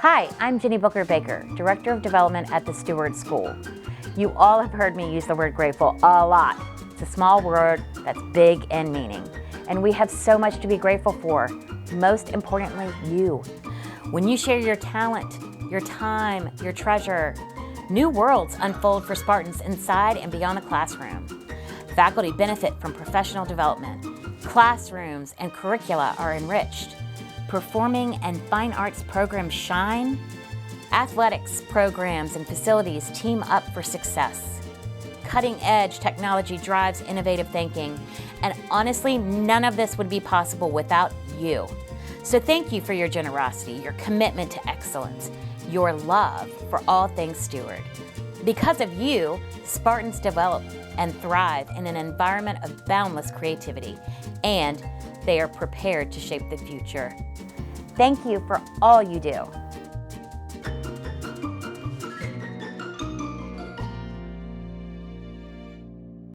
Hi, I'm Jenny Booker Baker, Director of Development at the Steward School. You all have heard me use the word grateful a lot. It's a small word that's big in meaning, and we have so much to be grateful for. Most importantly, you. When you share your talent, your time, your treasure, new worlds unfold for Spartans inside and beyond the classroom. Faculty benefit from professional development. Classrooms and curricula are enriched. Performing and fine arts programs shine. Athletics programs and facilities team up for success. Cutting-edge technology drives innovative thinking, and honestly, none of this would be possible without you. So thank you for your generosity, your commitment to excellence, your love for all things Steward. Because of you, Spartans develop and thrive in an environment of boundless creativity, and they are prepared to shape the future. Thank you for all you do.